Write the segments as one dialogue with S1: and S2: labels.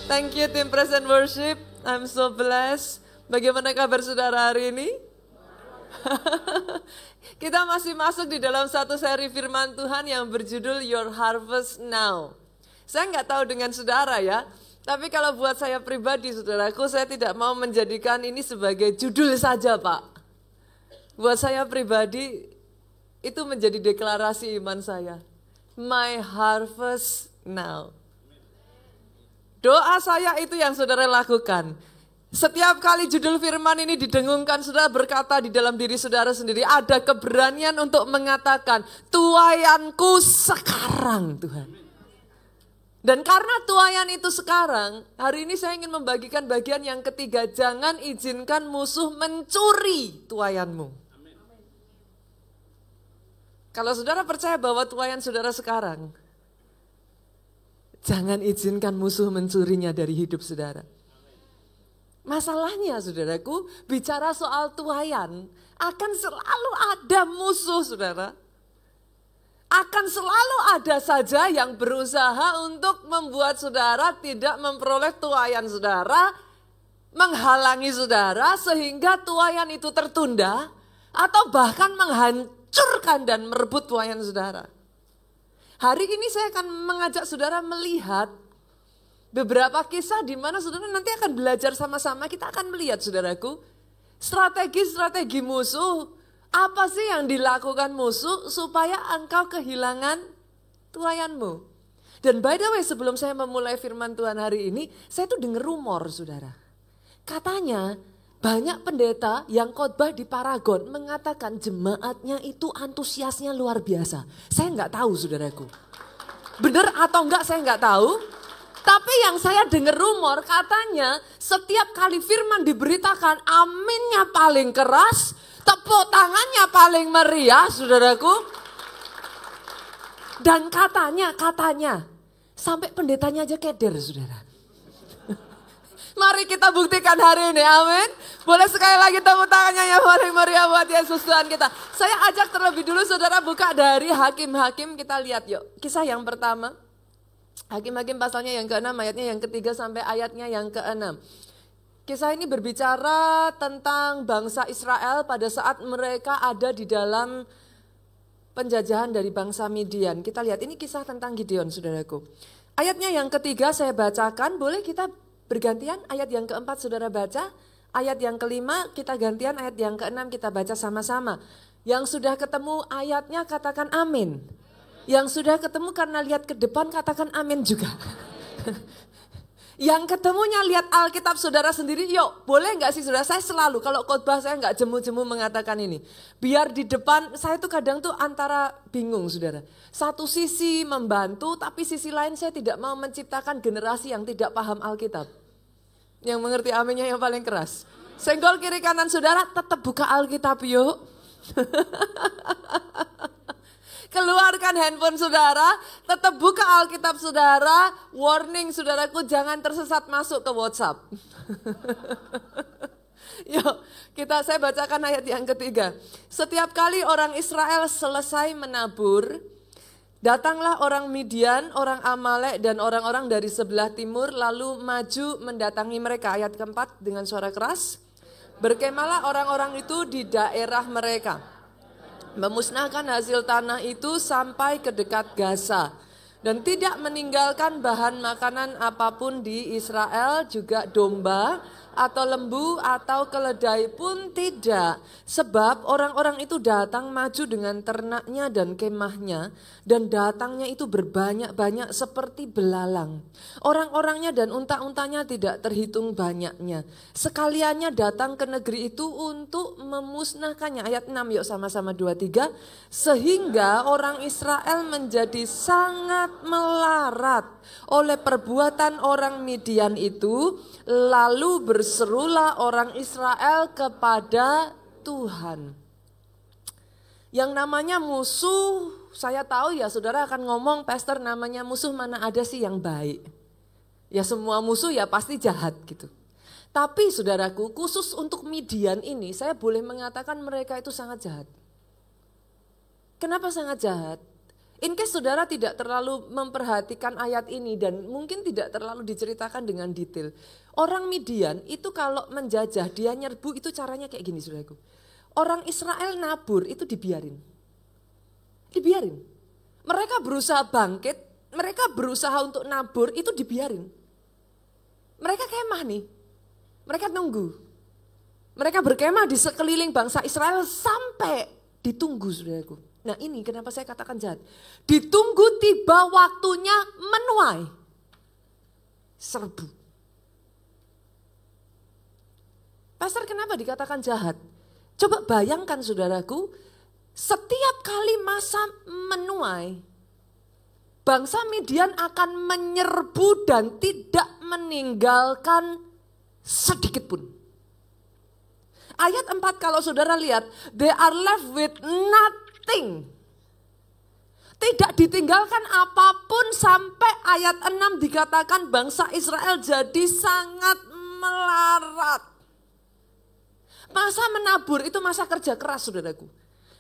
S1: Thank you tim Present Worship. I'm so blessed. Bagaimana kabar saudara hari ini? Kita masih masuk di dalam satu seri firman Tuhan yang berjudul Your Harvest Now. Saya nggak tahu dengan saudara ya, tapi kalau buat saya pribadi saudaraku, saya tidak mau menjadikan ini sebagai judul saja Pak. Buat saya pribadi, itu menjadi deklarasi iman saya. My harvest now. Doa saya itu yang saudara lakukan. Setiap kali judul firman ini didengungkan, saudara berkata di dalam diri saudara sendiri, ada keberanian untuk mengatakan, tuaianku sekarang Tuhan. Dan karena tuaian itu sekarang, hari ini saya ingin membagikan bagian yang ketiga, jangan izinkan musuh mencuri tuaianmu. Kalau saudara percaya bahwa tuaian saudara sekarang, jangan izinkan musuh mencurinya dari hidup saudara. Masalahnya saudaraku, bicara soal tuaian, akan selalu ada musuh saudara. Akan selalu ada saja yang berusaha untuk membuat saudara tidak memperoleh tuaian saudara, menghalangi saudara sehingga tuaian itu tertunda, atau bahkan menghancurkan dan merebut tuaian saudara. Hari ini saya akan mengajak saudara melihat beberapa kisah di mana saudara nanti akan belajar sama-sama. Kita akan melihat saudaraku, strategi-strategi musuh. Apa sih yang dilakukan musuh supaya engkau kehilangan tuaianmu. Dan by the way, sebelum saya memulai firman Tuhan hari ini, saya tuh dengar rumor saudara. Katanya banyak pendeta yang khotbah di Paragon mengatakan jemaatnya itu antusiasnya luar biasa. Saya nggak tahu saudaraku. Benar atau enggak saya nggak tahu. Tapi yang saya dengar rumor katanya setiap kali firman diberitakan aminnya paling keras, tepuk tangannya paling meriah saudaraku. Dan katanya sampai pendetanya aja keder saudara. Mari kita buktikan hari ini, amin. Boleh sekali lagi tepuk tangannya yang paling meriah buat Yesus Tuhan kita. Saya ajak terlebih dulu saudara buka dari Hakim-Hakim, kita lihat yuk. Kisah yang pertama, Hakim-Hakim pasalnya yang ke-6, ayatnya yang ke-3 sampai ayatnya yang ke-6. Kisah ini berbicara tentang bangsa Israel pada saat mereka ada di dalam penjajahan dari bangsa Midian. Kita lihat ini kisah tentang Gideon saudaraku. Ayatnya yang ke-3 saya bacakan, boleh kita bergantian, ayat yang ke-4 saudara baca, ayat yang ke-5 kita gantian, ayat yang ke-6 kita baca sama-sama. Yang sudah ketemu ayatnya katakan amin. Yang sudah ketemu karena lihat ke depan katakan amin juga. Yang ketemunya lihat Alkitab saudara sendiri, yuk boleh gak sih saudara, saya selalu kalau khotbah saya gak jemu-jemu mengatakan ini. Biar di depan, saya tuh kadang tuh antara bingung saudara. Satu sisi membantu, tapi sisi lain saya tidak mau menciptakan generasi yang tidak paham Alkitab. Yang mengerti aminnya yang paling keras. Senggol kiri kanan saudara, tetap buka Alkitab yuk. Keluarkan handphone saudara, tetap buka Alkitab saudara. Warning saudaraku, jangan tersesat masuk ke WhatsApp. Yuk, saya bacakan ayat yang ke-3. Setiap kali orang Israel selesai menabur, datanglah orang Midian, orang Amalek dan orang-orang dari sebelah timur lalu maju mendatangi mereka. Ayat ke-4 dengan suara keras. Berkemahlah orang-orang itu di daerah mereka. Memusnahkan hasil tanah itu sampai ke dekat Gaza. Dan tidak meninggalkan bahan makanan apapun di Israel, juga domba atau lembu atau keledai pun tidak. Sebab orang-orang itu datang maju dengan ternaknya dan kemahnya, dan datangnya itu berbanyak-banyak seperti belalang. Orang-orangnya dan unta-untanya tidak terhitung banyaknya. Sekaliannya datang ke negeri itu untuk memusnahkannya. Ayat 6 yuk sama-sama 2-3. Sehingga orang Israel menjadi sangat melarat oleh perbuatan orang Midian itu, lalu berserulah orang Israel kepada Tuhan. Yang namanya musuh, saya tahu ya saudara akan ngomong, pastor namanya musuh mana ada sih yang baik. Ya semua musuh ya pasti jahat gitu. Tapi saudaraku, khusus untuk Midian ini saya boleh mengatakan mereka itu sangat jahat. Kenapa sangat jahat? In case saudara tidak terlalu memperhatikan ayat ini dan mungkin tidak terlalu diceritakan dengan detail. Orang Midian itu kalau menjajah, dia nyerbu itu caranya kayak gini saudaraku. Orang Israel nabur itu dibiarin. Dibiarin. Mereka berusaha bangkit, mereka berusaha untuk nabur itu dibiarin. Mereka kemah nih, mereka nunggu. Mereka berkemah di sekeliling bangsa Israel sampai ditunggu saudaraku. Nah ini kenapa saya katakan jahat. Ditunggu tiba waktunya menuai. Serbu. Pastor kenapa dikatakan jahat? Coba bayangkan saudaraku, setiap kali masa menuai, bangsa Midian akan menyerbu dan tidak meninggalkan sedikit pun. Ayat 4 kalau saudara lihat, they are left with nothing. Tidak ditinggalkan apapun sampai ayat 6 dikatakan bangsa Israel jadi sangat melarat. Masa menabur itu masa kerja keras saudaraku.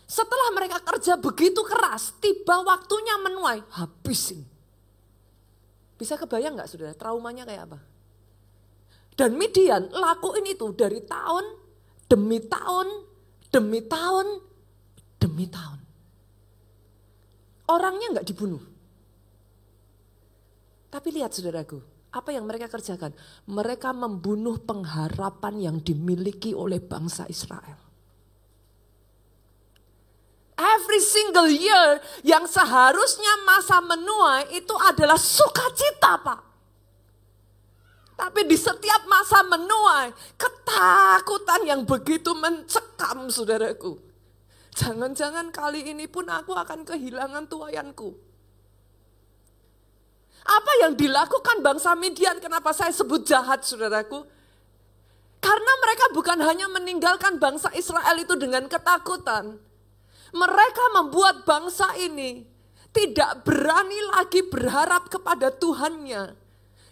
S1: Setelah mereka kerja begitu keras, tiba waktunya menuai, habisin. Bisa kebayang gak saudara, traumanya kayak apa? Dan Midian lakuin itu dari tahun demi tahun, demi tahun, demi tahun. Orangnya gak dibunuh. Tapi lihat saudaraku, apa yang mereka kerjakan? Mereka membunuh pengharapan yang dimiliki oleh bangsa Israel. Every single year yang seharusnya masa menuai itu adalah sukacita Pak. Tapi di setiap masa menuai, ketakutan yang begitu mencekam saudaraku. Jangan-jangan kali ini pun aku akan kehilangan tuaianku. Apa yang dilakukan bangsa Midian, kenapa saya sebut jahat saudaraku? Karena mereka bukan hanya meninggalkan bangsa Israel itu dengan ketakutan. Mereka membuat bangsa ini tidak berani lagi berharap kepada Tuhannya.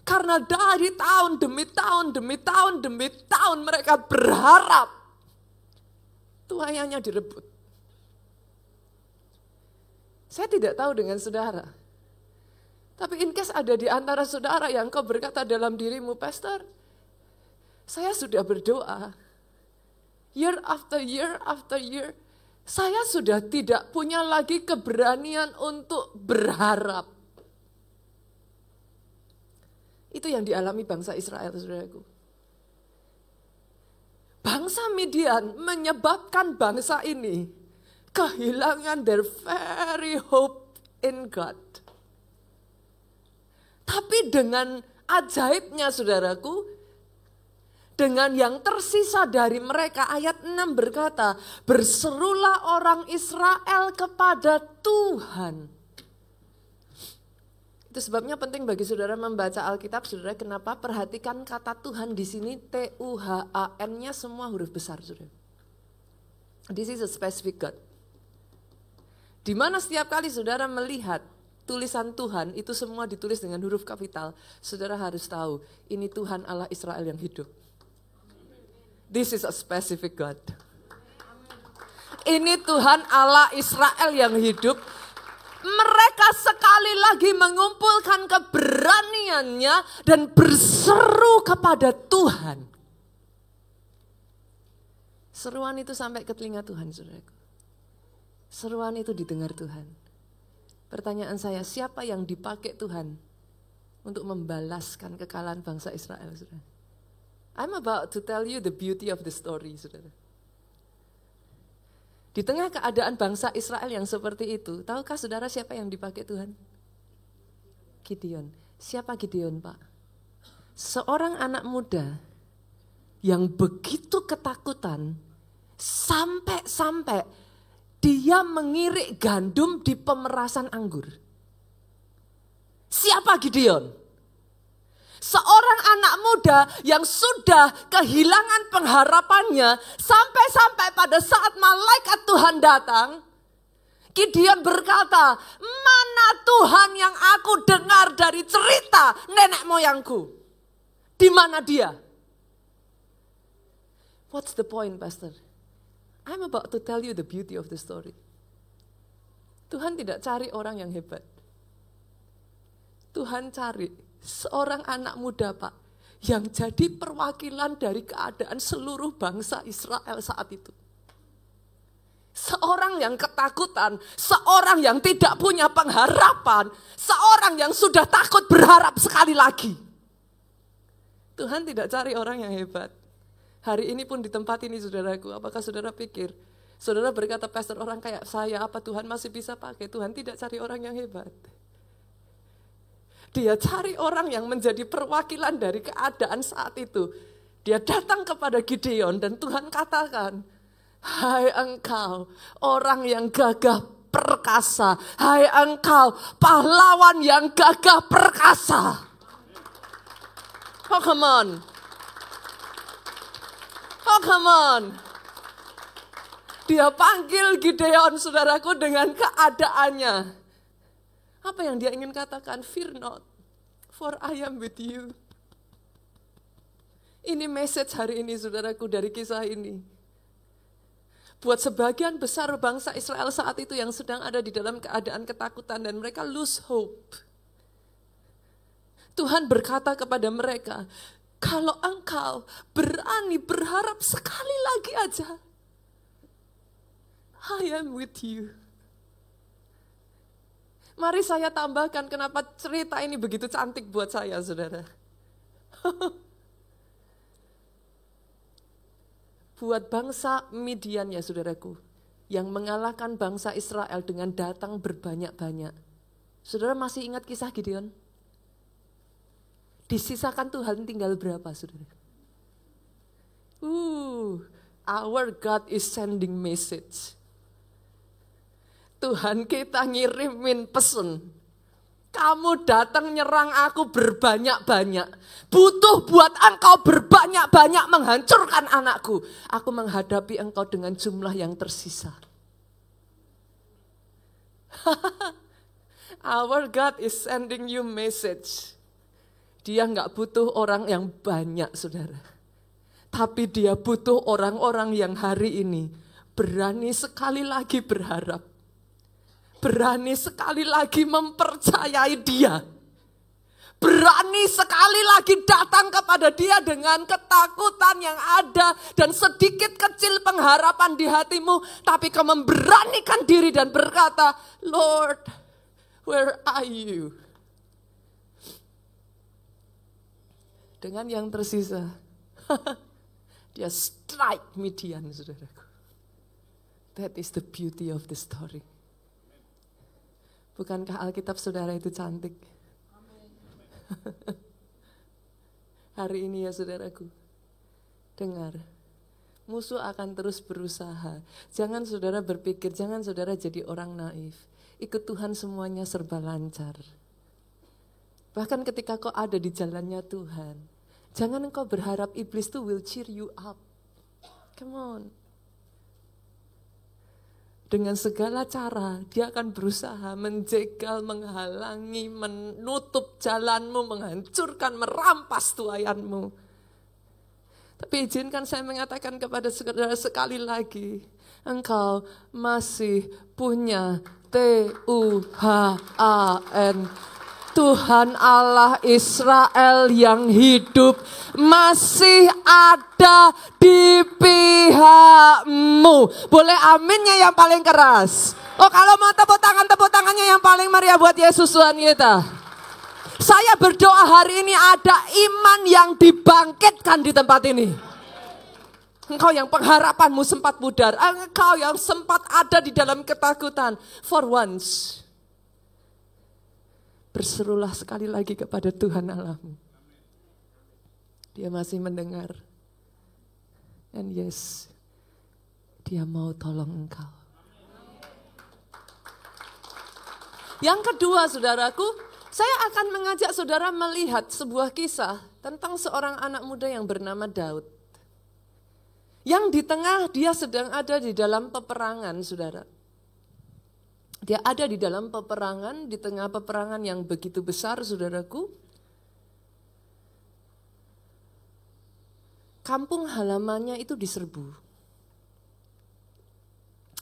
S1: Karena dari tahun demi tahun, demi tahun, demi tahun mereka berharap tuaiannya direbut. Saya tidak tahu dengan saudara. Tapi in case ada di antara saudara yang kau berkata dalam dirimu, Pastor, saya sudah berdoa. Year after year after year, saya sudah tidak punya lagi keberanian untuk berharap. Itu yang dialami bangsa Israel, saudaraku. Bangsa Midian menyebabkan bangsa ini kehilangan their very hope in God. Tapi dengan ajaibnya saudaraku, dengan yang tersisa dari mereka, ayat 6 berkata, berserulah orang Israel kepada Tuhan. Itu sebabnya penting bagi saudara membaca Alkitab, saudara. Kenapa? Perhatikan kata Tuhan di sini, Tuhan-nya semua huruf besar, saudara. This is a specific God. Di mana setiap kali saudara melihat tulisan Tuhan, itu semua ditulis dengan huruf kapital, saudara harus tahu, ini Tuhan Allah Israel yang hidup. This is a specific God. Ini Tuhan Allah Israel yang hidup. Mereka sekali lagi mengumpulkan keberaniannya dan berseru kepada Tuhan. Seruan itu sampai ke telinga Tuhan, saudaraku. Seruan itu didengar Tuhan. Pertanyaan saya, siapa yang dipakai Tuhan untuk membalaskan kekalahan bangsa Israel, saudara? I'm about to tell you the beauty of the story, saudara. Di tengah keadaan bangsa Israel yang seperti itu, tahukah saudara siapa yang dipakai Tuhan? Gideon. Siapa Gideon, Pak? Seorang anak muda yang begitu ketakutan, sampai-sampai dia mengirik gandum di pemerasan anggur. Siapa Gideon? Seorang anak muda yang sudah kehilangan pengharapannya sampai-sampai pada saat malaikat Tuhan datang, Gideon berkata, mana Tuhan yang aku dengar dari cerita nenek moyangku? Di mana dia? What's the point, Pastor? I'm about to tell you the beauty of the story. Tuhan tidak cari orang yang hebat. Tuhan cari seorang anak muda, Pak, yang jadi perwakilan dari keadaan seluruh bangsa Israel saat itu. Seorang yang ketakutan, seorang yang tidak punya pengharapan, seorang yang sudah takut berharap sekali lagi. Tuhan tidak cari orang yang hebat. Hari ini pun di tempat ini, saudaraku, apakah saudara pikir, saudara berkata, pastor, orang kayak saya, apa Tuhan masih bisa pakai? Tuhan tidak cari orang yang hebat. Dia cari orang yang menjadi perwakilan dari keadaan saat itu. Dia datang kepada Gideon dan Tuhan katakan, hai engkau orang yang gagah perkasa, hai engkau pahlawan yang gagah perkasa. Oh come on. Oh come on. Dia panggil Gideon, saudaraku, dengan keadaannya. Apa yang dia ingin katakan? Fear not, for I am with you. Ini message hari ini, saudaraku, dari kisah ini. Buat sebagian besar bangsa Israel saat itu yang sedang ada di dalam keadaan ketakutan dan mereka lose hope. Tuhan berkata kepada mereka, kalau engkau berani berharap sekali lagi aja, I am with you. Mari saya tambahkan kenapa cerita ini begitu cantik buat saya, saudara. Buat bangsa Midian, ya saudaraku, yang mengalahkan bangsa Israel dengan datang berbanyak-banyak. Saudara masih ingat kisah Gideon? Disisakan Tuhan tinggal berapa, saudara? Our God is sending message. Tuhan kita ngirimin pesan. Kamu datang nyerang aku berbanyak-banyak. Butuh buat engkau berbanyak-banyak menghancurkan anakku. Aku menghadapi engkau dengan jumlah yang tersisa. Our God is sending you message. Dia gak butuh orang yang banyak, saudara. Tapi dia butuh orang-orang yang hari ini berani sekali lagi berharap. Berani sekali lagi mempercayai dia. Berani sekali lagi datang kepada dia dengan ketakutan yang ada dan sedikit kecil pengharapan di hatimu. Tapi kau memberanikan diri dan berkata, Lord, where are you? Dengan yang tersisa, dia strike Midian, saudaraku. That is the beauty of the story. Bukankah Alkitab saudara itu cantik? Hari ini ya saudaraku, dengar, musuh akan terus berusaha. Jangan saudara berpikir, jangan saudara jadi orang naif. Ikut Tuhan semuanya serba lancar. Bahkan ketika kau ada di jalannya Tuhan, jangan engkau berharap iblis itu will cheer you up. Come on. Dengan segala cara, dia akan berusaha menjegal, menghalangi, menutup jalanmu, menghancurkan, merampas tuayanmu. Tapi izinkan saya mengatakan kepada saudara sekali lagi, engkau masih punya Tuhan. Tuhan Allah Israel yang hidup masih ada di pihakmu. Boleh aminnya yang paling keras. Oh kalau mau tepuk tangannya yang paling meriah buat Yesus Tuhan kita. Saya berdoa hari ini ada iman yang dibangkitkan di tempat ini. Engkau yang pengharapanmu sempat pudar. Engkau yang sempat ada di dalam ketakutan. For once. Berserulah sekali lagi kepada Tuhan Allahmu. Dia masih mendengar. And yes, dia mau tolong engkau. Yang kedua saudaraku, saya akan mengajak saudara melihat sebuah kisah tentang seorang anak muda yang bernama Daud. Yang di tengah dia sedang ada di dalam peperangan, saudara. Dia ada di dalam peperangan, di tengah peperangan yang begitu besar, saudaraku. Kampung halamannya itu diserbu.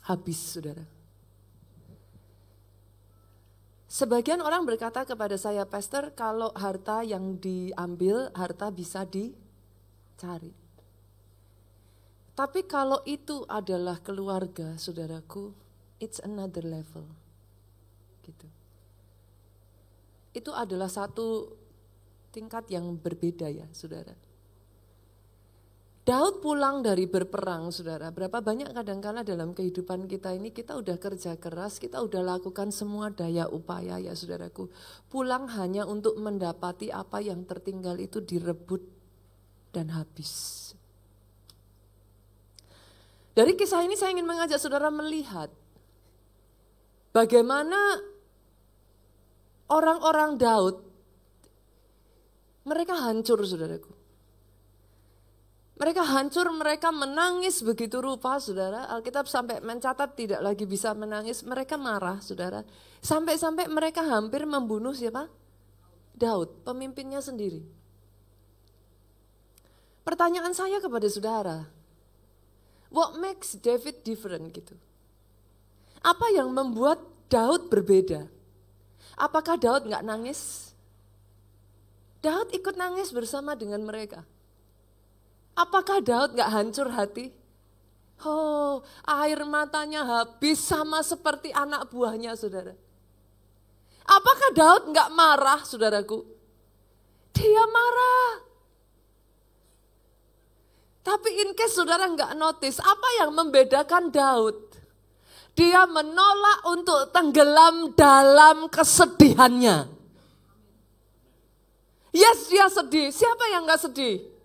S1: Habis, saudara. Sebagian orang berkata kepada saya, Pastor, kalau harta yang diambil, harta bisa dicari. Tapi kalau itu adalah keluarga, saudaraku, it's another level. Gitu. Itu adalah satu tingkat yang berbeda ya, saudara. Daud pulang dari berperang, saudara. Berapa banyak kadang-kala dalam kehidupan kita ini kita udah kerja keras, kita udah lakukan semua daya upaya ya saudaraku. Pulang hanya untuk mendapati apa yang tertinggal itu direbut dan habis. Dari kisah ini saya ingin mengajak saudara melihat bagaimana orang-orang Daud, mereka hancur saudaraku. Mereka hancur, mereka menangis begitu rupa, saudara. Alkitab sampai mencatat tidak lagi bisa menangis, mereka marah, saudara. Sampai-sampai mereka hampir membunuh siapa? Daud, pemimpinnya sendiri. Pertanyaan saya kepada saudara, what makes David different gitu? Apa yang membuat Daud berbeda? Apakah Daud nggak nangis? Daud ikut nangis bersama dengan mereka. Apakah Daud gak hancur hati? Oh, air matanya habis sama seperti anak buahnya, saudara. Apakah Daud gak marah, saudaraku? Dia marah. Tapi in case saudara gak notice, apa yang membedakan Daud? Dia menolak untuk tenggelam dalam kesedihannya. Yes, dia sedih. Siapa yang gak sedih?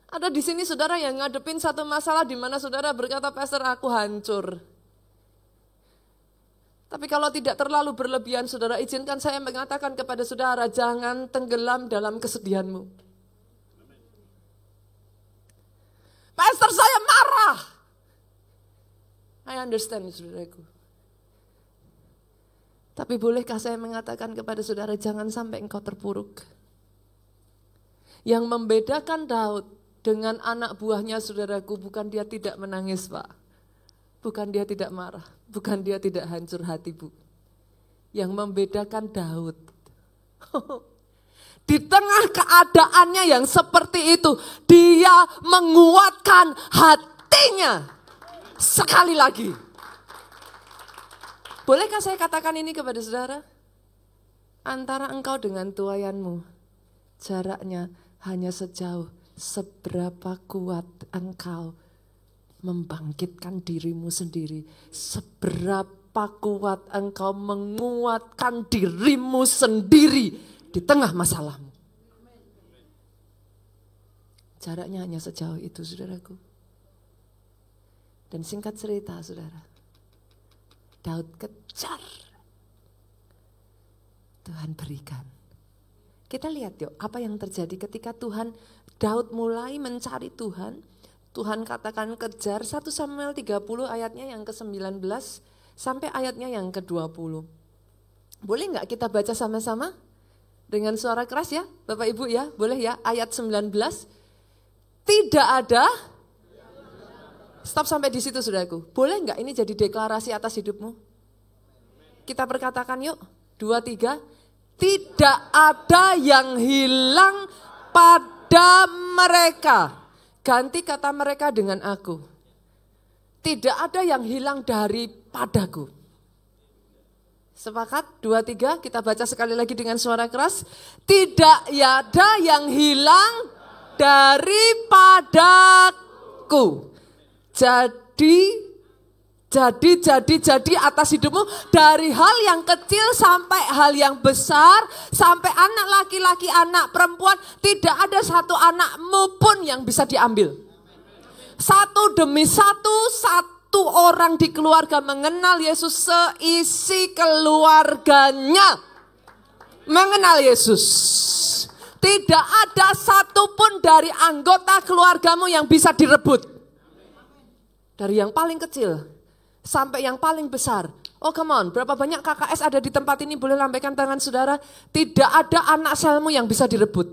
S1: Ada di sini saudara yang ngadepin satu masalah di mana saudara berkata, Pastor, aku hancur. Tapi kalau tidak terlalu berlebihan, saudara, izinkan saya mengatakan kepada saudara, jangan tenggelam dalam kesedihanmu. Pastor, saya marah. I understand, saudaraku. Tapi bolehkah saya mengatakan kepada saudara, jangan sampai engkau terpuruk. Yang membedakan Daud dengan anak buahnya, saudaraku, bukan dia tidak menangis, Pak. Bukan dia tidak marah, bukan dia tidak hancur hati, Bu. Yang membedakan Daud, di tengah keadaannya yang seperti itu, dia menguatkan hatinya. Sekali lagi. Bolehkah saya katakan ini kepada saudara? Antara engkau dengan tuayanmu, jaraknya hanya sejauh seberapa kuat engkau membangkitkan dirimu sendiri, seberapa kuat engkau menguatkan dirimu sendiri di tengah masalahmu. Jaraknya hanya sejauh itu, saudaraku. Dan singkat cerita, saudara, Daud kejar, Tuhan berikan. Kita lihat yuk apa yang terjadi ketika Daud mulai mencari Tuhan. Tuhan katakan kejar, 1 Samuel 30 ayatnya yang ke-19 sampai ayatnya yang ke-20. Boleh gak kita baca sama-sama? Dengan suara keras ya Bapak Ibu ya, boleh ya, ayat 19. Tidak ada, stop sampai di situ saudaraku. Boleh gak ini jadi deklarasi atas hidupmu? Kita perkatakan yuk, 2, 3. Tidak ada yang hilang pada mereka. Ganti kata mereka dengan aku. Tidak ada yang hilang daripadaku. Sepakat? 2, 3, kita baca sekali lagi dengan suara keras. Tidak ada yang hilang daripadaku. Jadi atas hidupmu, dari hal yang kecil sampai hal yang besar, sampai anak laki-laki, anak perempuan, tidak ada satu anakmu pun yang bisa diambil. Satu demi satu orang di keluarga mengenal Yesus, seisi keluarganya mengenal Yesus. Tidak ada satupun dari anggota keluargamu yang bisa direbut. Dari yang paling kecil sampai yang paling besar. Oh come on, berapa banyak KKS ada di tempat ini, boleh lambaikan tangan saudara. Tidak ada anak selmu yang bisa direbut.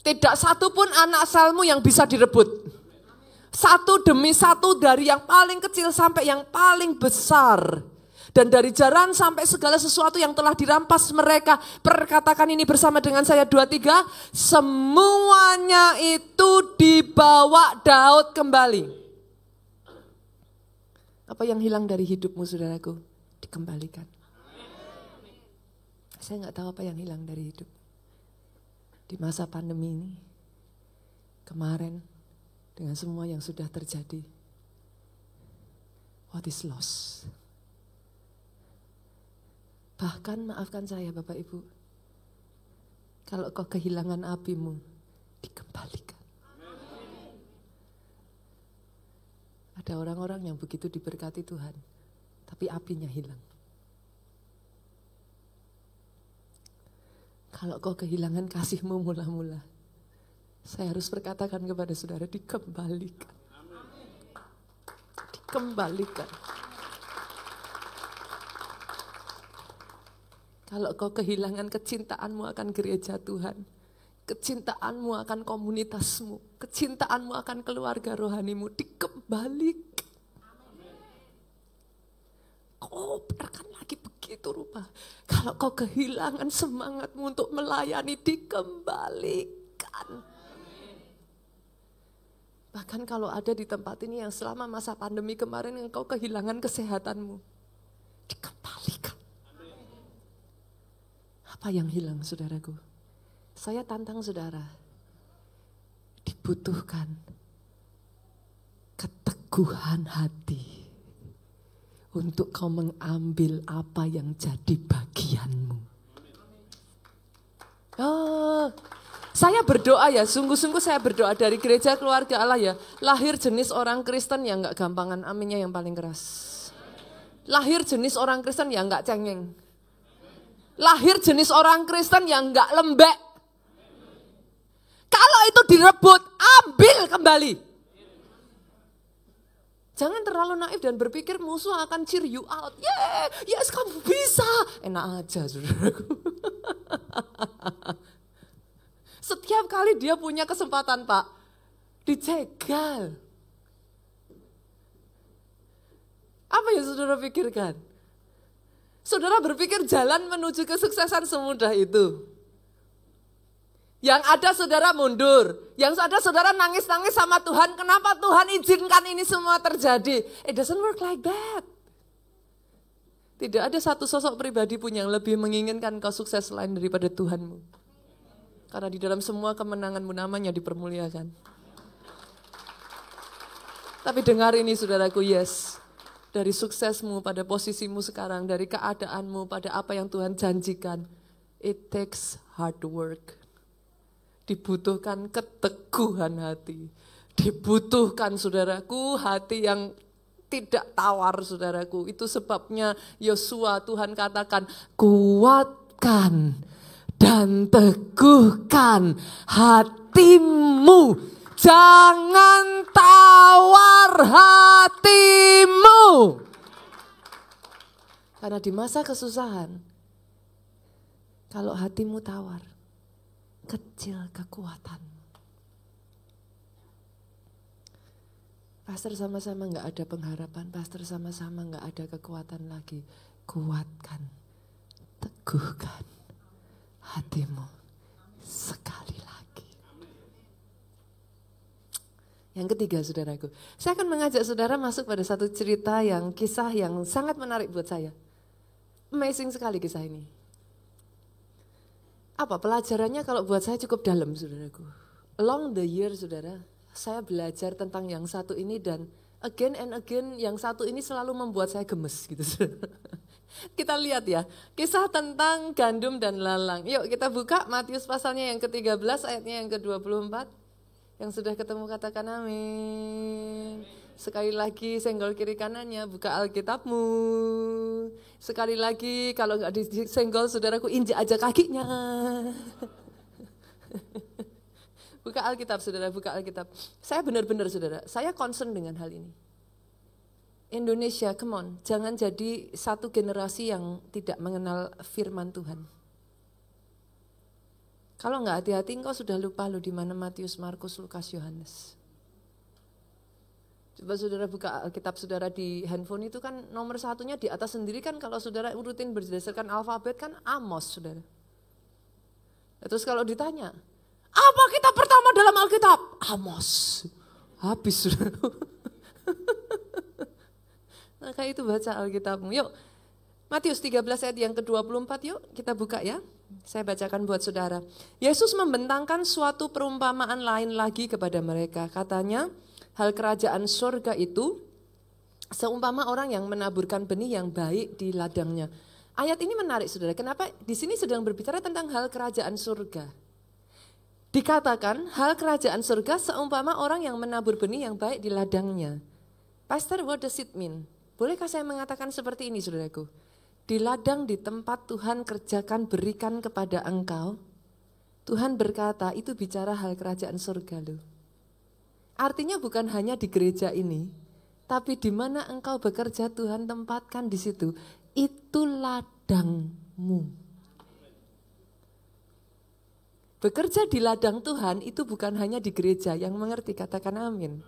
S1: Tidak satupun anak selmu yang bisa direbut. Satu demi satu dari yang paling kecil sampai yang paling besar. Dan dari jaran sampai segala sesuatu yang telah dirampas mereka. Perkatakan ini bersama dengan saya 2-3. Semuanya itu dibawa Daud kembali. Apa yang hilang dari hidupmu saudaraku? Dikembalikan. Saya gak tahu apa yang hilang dari hidup. Di masa pandemi ini. Kemarin. Dengan semua yang sudah terjadi. What is lost? Bahkan maafkan saya Bapak Ibu. Kalau kau kehilangan apimu, dikembalikan. Ada orang-orang yang begitu diberkati Tuhan, tapi apinya hilang. Kalau kau kehilangan kasihmu mula-mula, saya harus berkatakan kepada saudara, dikembalikan. Dikembalikan. Kalau kau kehilangan kecintaanmu akan gereja Tuhan, kecintaanmu akan komunitasmu, kecintaanmu akan keluarga rohanimu, dikembalikan. Kau biarkan lagi begitu rupa. Kalau kau kehilangan semangatmu untuk melayani, dikembalikan. Bahkan kalau ada di tempat ini yang selama masa pandemi kemarin engkau kehilangan kesehatanmu, dikembalikan. Apa yang hilang saudaraku? Saya tantang saudara, dibutuhkan keteguhan hati untuk kau mengambil apa yang jadi bagianmu. Oh, saya berdoa ya, sungguh-sungguh saya berdoa dari gereja keluarga Allah ya. Lahir jenis orang Kristen yang gak gampangan, aminnya yang paling keras. Lahir jenis orang Kristen yang gak cengeng. Lahir jenis orang Kristen yang gak lembek. Kalau itu direbut, ambil kembali. Jangan terlalu naif dan berpikir musuh akan cheer you out. Yes kamu bisa. Enak aja saudaraku. Setiap kali dia punya kesempatan Pak, dicegal. Apa yang saudara pikirkan? Saudara berpikir jalan menuju kesuksesan semudah itu. Yang ada saudara mundur, yang ada saudara nangis-nangis sama Tuhan, kenapa Tuhan izinkan ini semua terjadi? It doesn't work like that. Tidak ada satu sosok pribadi pun yang lebih menginginkan kau sukses selain daripada Tuhanmu. Karena di dalam semua kemenanganmu namanya dipermuliakan. Tapi dengar ini saudaraku, yes. Dari suksesmu pada posisimu sekarang, dari keadaanmu pada apa yang Tuhan janjikan. It takes hard work. Dibutuhkan keteguhan hati. Dibutuhkan saudaraku hati yang tidak tawar saudaraku. Itu sebabnya Yosua Tuhan katakan kuatkan dan teguhkan hatimu. Jangan tawar hatimu. Karena di masa kesusahan, kalau hatimu tawar, kecil kekuatan. Pastor sama-sama gak ada pengharapan, pastor sama-sama gak ada kekuatan lagi. Kuatkan, teguhkan hatimu sekali lagi. Yang ketiga saudaraku, saya akan mengajak saudara masuk pada satu cerita yang kisah yang sangat menarik buat saya. Amazing sekali kisah ini. Apa pelajarannya kalau buat saya cukup dalam saudaraku. Along the year saudara, saya belajar tentang yang satu ini dan again and again yang satu ini selalu membuat saya gemes gitu. Kita lihat ya, kisah tentang gandum dan lalang. Yuk kita buka Matius pasalnya yang ke-13 ayatnya yang ke-24. Yang sudah ketemu katakan amin. Sekali lagi senggol kiri kanannya, buka Alkitabmu. Sekali lagi kalau nggak disenggol saudaraku injak aja kakinya. Buka Alkitab saudara, buka Alkitab. Saya benar-benar saudara, saya concern dengan hal ini. Indonesia, come on, jangan jadi satu generasi yang tidak mengenal firman Tuhan. Kalau nggak hati-hati engkau sudah lupa lo di mana Matius, Markus, Lukas, Yohanes. Coba saudara buka Alkitab saudara di handphone itu kan nomor satunya di atas sendiri kan kalau saudara urutin berdasarkan alfabet kan Amos saudara. Terus kalau ditanya, apa kitab pertama dalam Alkitab? Amos. Habis saudara. Maka itu baca Alkitabmu. Yuk, Matius 13 ayat yang ke-24 yuk kita buka ya. Saya bacakan buat saudara. Yesus membentangkan suatu perumpamaan lain lagi kepada mereka. Katanya, hal kerajaan surga itu seumpama orang yang menaburkan benih yang baik di ladangnya. Ayat ini menarik saudara. Kenapa? Di sini sedang berbicara tentang hal kerajaan surga. Dikatakan hal kerajaan surga seumpama orang yang menabur benih yang baik di ladangnya. Pastor, what does it mean? Bolehkah saya mengatakan seperti ini saudaraku? Di ladang di tempat Tuhan kerjakan berikan kepada engkau, Tuhan berkata itu bicara hal kerajaan surga loh. Artinya bukan hanya di gereja ini, tapi di mana engkau bekerja Tuhan tempatkan di situ, itu ladangmu. Bekerja di ladang Tuhan itu bukan hanya di gereja, yang mengerti katakan amin.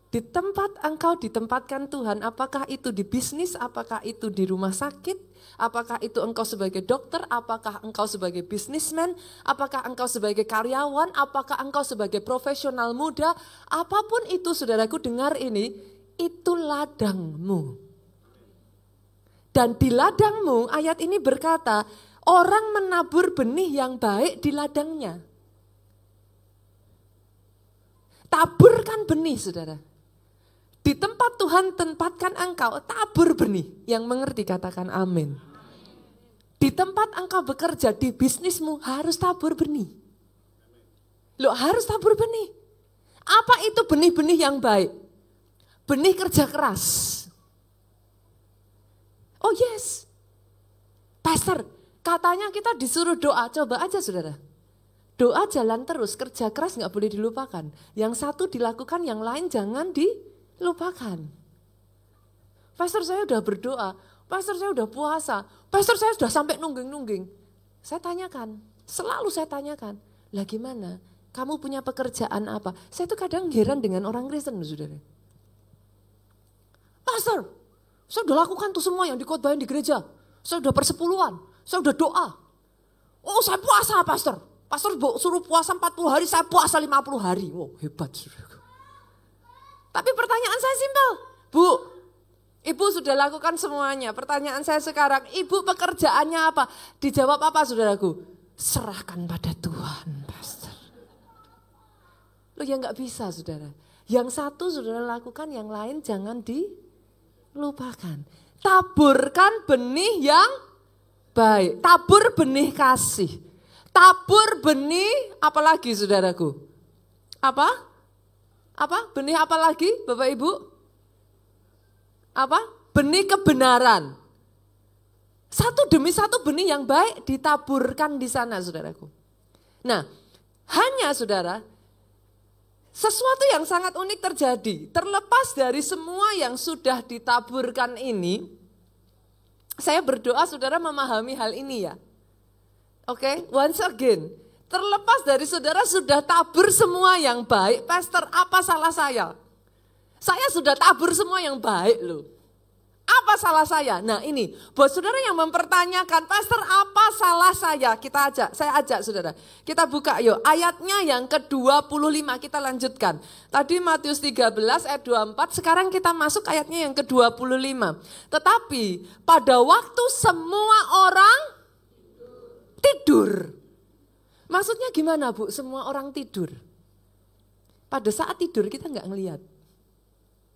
S1: Di tempat engkau ditempatkan Tuhan, apakah itu di bisnis, apakah itu di rumah sakit, apakah itu engkau sebagai dokter, apakah engkau sebagai bisnismen, apakah engkau sebagai karyawan, apakah engkau sebagai profesional muda, apapun itu saudaraku dengar ini, itu ladangmu. Dan di ladangmu ayat ini berkata, orang menabur benih yang baik di ladangnya. Taburkan benih saudara. Di tempat Tuhan tempatkan engkau, tabur benih. Yang mengerti katakan amin. Di tempat engkau bekerja, di bisnismu harus tabur benih. Loh harus tabur benih. Apa itu benih-benih yang baik? Benih kerja keras. Oh yes. Pastor, katanya kita disuruh doa, coba aja saudara. Doa jalan terus, kerja keras gak boleh dilupakan. Yang satu dilakukan, yang lain jangan dilupakan. Pastor saya udah berdoa, pastor saya udah puasa, pastor saya sudah sampai nungging-nungging. Saya tanyakan, selalu saya tanyakan, lah gimana? Kamu punya pekerjaan apa? Saya tuh kadang heran dengan orang Kristen, saudara. Pastor, saya udah lakukan tuh semua yang dikhotbahin di gereja. Saya udah persepuluhan, saya udah doa. Oh saya puasa pastor. Pastor suruh puasa 40 hari, saya puasa 50 hari. Wow hebat saudara. Tapi pertanyaan saya simpel, Bu, Ibu sudah lakukan semuanya. Pertanyaan saya sekarang, Ibu pekerjaannya apa? Dijawab apa saudaraku? Serahkan pada Tuhan, Pastor. Loh ya nggak bisa saudara. Yang satu saudara lakukan, yang lain jangan dilupakan. Taburkan benih yang baik. Tabur benih kasih. Tabur benih apalagi saudaraku? Apa? Apa? Benih apa lagi Bapak Ibu? Apa? Benih kebenaran. Satu demi satu benih yang baik ditaburkan di sana saudaraku. Nah, hanya saudara, sesuatu yang sangat unik terjadi. Terlepas dari semua yang sudah ditaburkan ini, saya berdoa saudara memahami hal ini ya. Oke, once again. Terlepas dari saudara sudah tabur semua yang baik, Pastor, apa salah saya? Saya sudah tabur semua yang baik loh. Apa salah saya? Nah ini, buat saudara yang mempertanyakan, Pastor apa salah saya? Saya ajak saudara. Kita buka yuk, ayatnya yang ke-25 kita lanjutkan. Tadi Matius 13 ayat 24, sekarang kita masuk ayatnya yang ke-25. Tetapi pada waktu semua orang tidur. Maksudnya gimana Bu? Semua orang tidur. Pada saat tidur kita nggak ngelihat.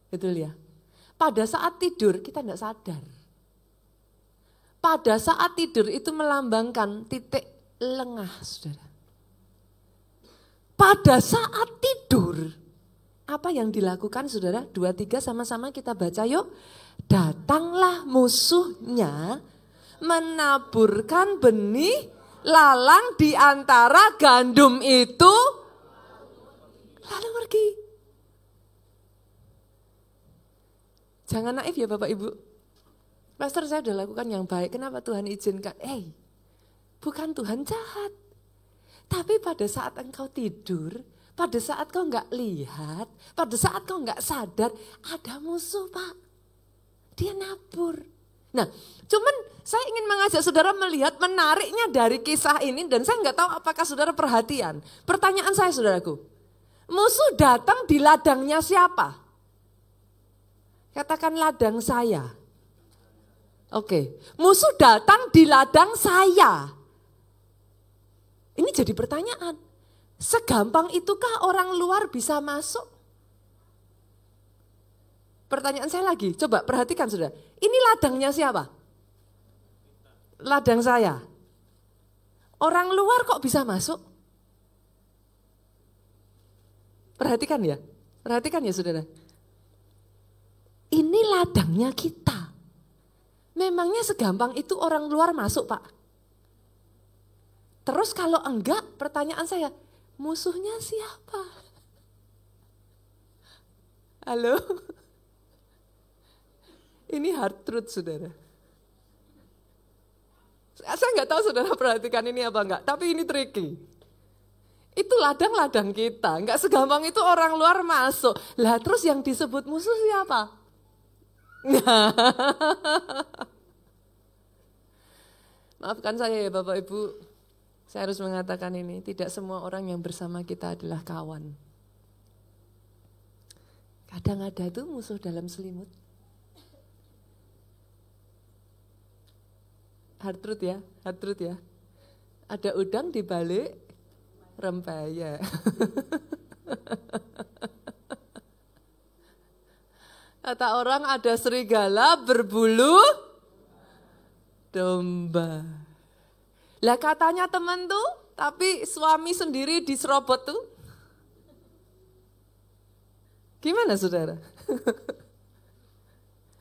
S1: Betul ya? Pada saat tidur kita nggak sadar. Pada saat tidur itu melambangkan titik lengah, saudara. Pada saat tidur, apa yang dilakukan saudara? 2, 3 sama-sama kita baca yuk. Datanglah musuhnya menaburkan benih lalang di antara gandum itu lalu pergi. Jangan naif ya Bapak Ibu. Pastor saya sudah lakukan yang baik, kenapa Tuhan izinkan? Bukan Tuhan jahat. Tapi pada saat engkau tidur, pada saat kau nggak lihat, pada saat kau nggak sadar, ada musuh Pak. Dia nabur. Nah, cuman saya ingin mengajak saudara melihat menariknya dari kisah ini, dan saya nggak tahu apakah saudara perhatian. Pertanyaan saya saudaraku, musuh datang di ladangnya siapa? Katakan ladang saya. Oke, musuh datang di ladang saya. Ini jadi pertanyaan, segampang itukah orang luar bisa masuk? Pertanyaan saya lagi, coba perhatikan saudara. Ini ladangnya siapa? Ladang saya. Orang luar kok bisa masuk? Perhatikan ya saudara. Ini ladangnya kita. Memangnya segampang itu orang luar masuk Pak? Terus kalau enggak, pertanyaan saya, musuhnya siapa? Halo? Ini hard truth saudara. Saya nggak tahu saudara perhatikan ini apa enggak, tapi ini tricky. Itu ladang-ladang kita, nggak segampang itu orang luar masuk. Lah terus yang disebut musuh siapa? Maafkan saya ya Bapak Ibu, saya harus mengatakan ini, tidak semua orang yang bersama kita adalah kawan. Kadang ada tuh musuh dalam selimut. Hard truth ya. Ada udang di balik rempeyek. Kata orang ada serigala berbulu domba. Lah katanya teman tuh, tapi suami sendiri diserobot tuh. Gimana saudara?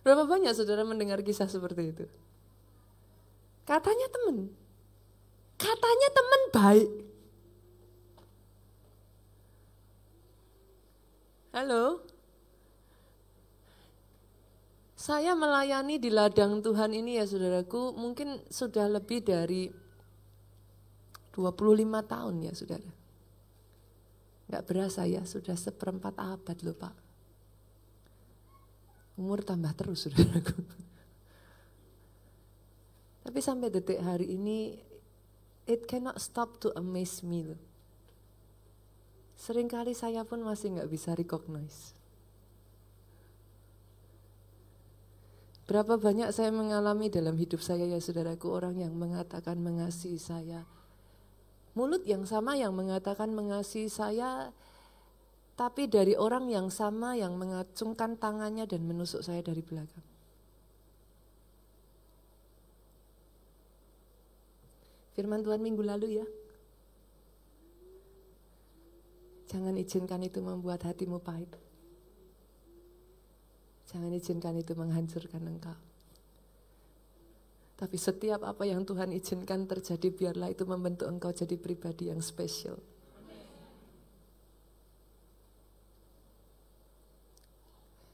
S1: Berapa banyak saudara mendengar kisah seperti itu? Katanya teman baik. Halo? Saya melayani di ladang Tuhan ini ya saudaraku, mungkin sudah lebih dari 25 tahun ya saudara. Gak berasa ya, sudah 1/4 abad loh Pak. Umur tambah terus saudaraku. Tapi sampai detik hari ini, it cannot stop to amaze me loh. Seringkali saya pun masih gak bisa recognize. Berapa banyak saya mengalami dalam hidup saya ya saudaraku, orang yang mengatakan mengasihi saya. Mulut yang sama yang mengatakan mengasihi saya, tapi dari orang yang sama yang mengacungkan tangannya dan menusuk saya dari belakang. Firman Tuhan minggu lalu ya. Jangan izinkan itu membuat hatimu pahit. Jangan izinkan itu menghancurkan engkau. Tapi setiap apa yang Tuhan izinkan terjadi, biarlah itu membentuk engkau jadi pribadi yang spesial.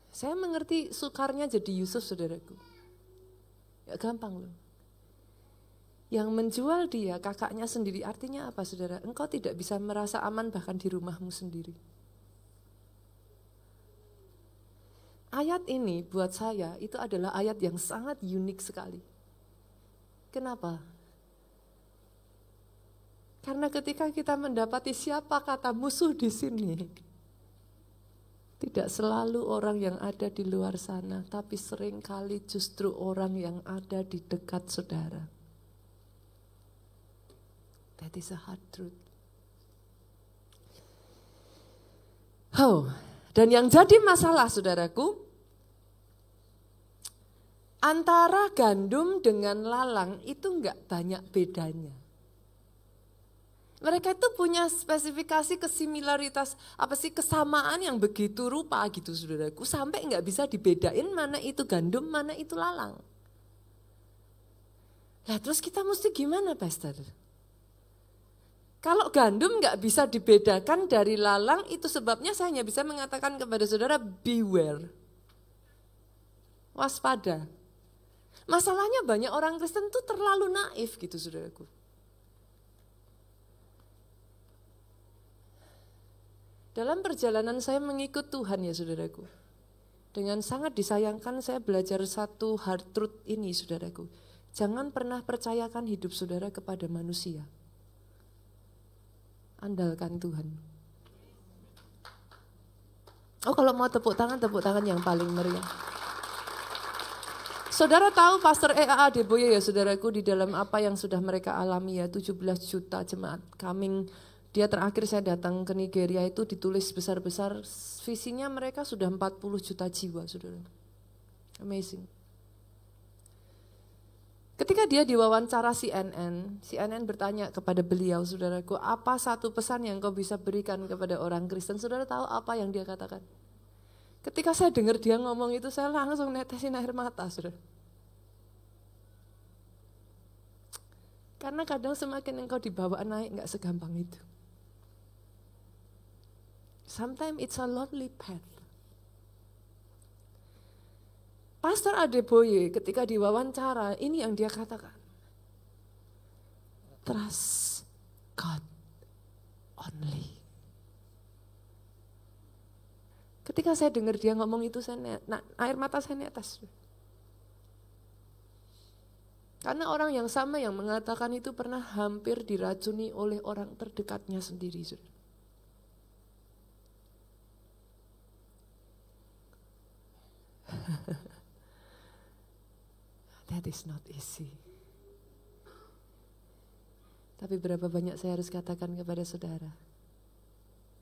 S1: Saya mengerti sukarnya jadi Yusuf saudaraku. Gak gampang loh. Yang menjual dia kakaknya sendiri, artinya apa saudara? Engkau tidak bisa merasa aman bahkan di rumahmu sendiri. Ayat ini buat saya itu adalah ayat yang sangat unik sekali. Kenapa? Karena ketika kita mendapati siapa kata musuh di sini, tidak selalu orang yang ada di luar sana, tapi seringkali justru orang yang ada di dekat saudara. That is a hard truth. Oh, dan yang jadi masalah saudaraku, antara gandum dengan lalang itu enggak banyak bedanya. Mereka itu punya spesifikasi kesimilaritas, kesamaan yang begitu rupa gitu saudaraku, sampai enggak bisa dibedain mana itu gandum, mana itu lalang. Nah terus kita mesti gimana Pastor? Kalau gandum enggak bisa dibedakan dari lalang, itu sebabnya saya hanya bisa mengatakan kepada saudara, beware. Waspada. Masalahnya banyak orang Kristen tuh terlalu naif gitu saudaraku. Dalam perjalanan saya mengikut Tuhan ya saudaraku. Dengan sangat disayangkan saya belajar satu hard truth ini saudaraku. Jangan pernah percayakan hidup saudara kepada manusia. Andalkan Tuhan. Oh kalau mau tepuk tangan yang paling meriah. Saudara tahu Pastor E.A. Adeboye ya saudaraku di dalam apa yang sudah mereka alami ya 17 juta jemaat coming. Dia terakhir saya datang ke Nigeria itu ditulis besar-besar visinya mereka sudah 40 juta jiwa saudara. Amazing. Ketika dia diwawancara CNN bertanya kepada beliau saudaraku apa satu pesan yang kau bisa berikan kepada orang Kristen. Saudara tahu apa yang dia katakan? Ketika saya dengar dia ngomong itu saya langsung netesin air mata saudara. Karena kadang semakin engkau dibawa naik gak segampang itu. Sometimes it's a lonely path. Pastor Adeboye ketika diwawancara, ini yang dia katakan. Trust God only. Ketika saya dengar dia ngomong itu, air mata saya netes. Karena orang yang sama yang mengatakan itu pernah hampir diracuni oleh orang terdekatnya sendiri. That is not easy. Tapi berapa banyak saya harus katakan kepada saudara,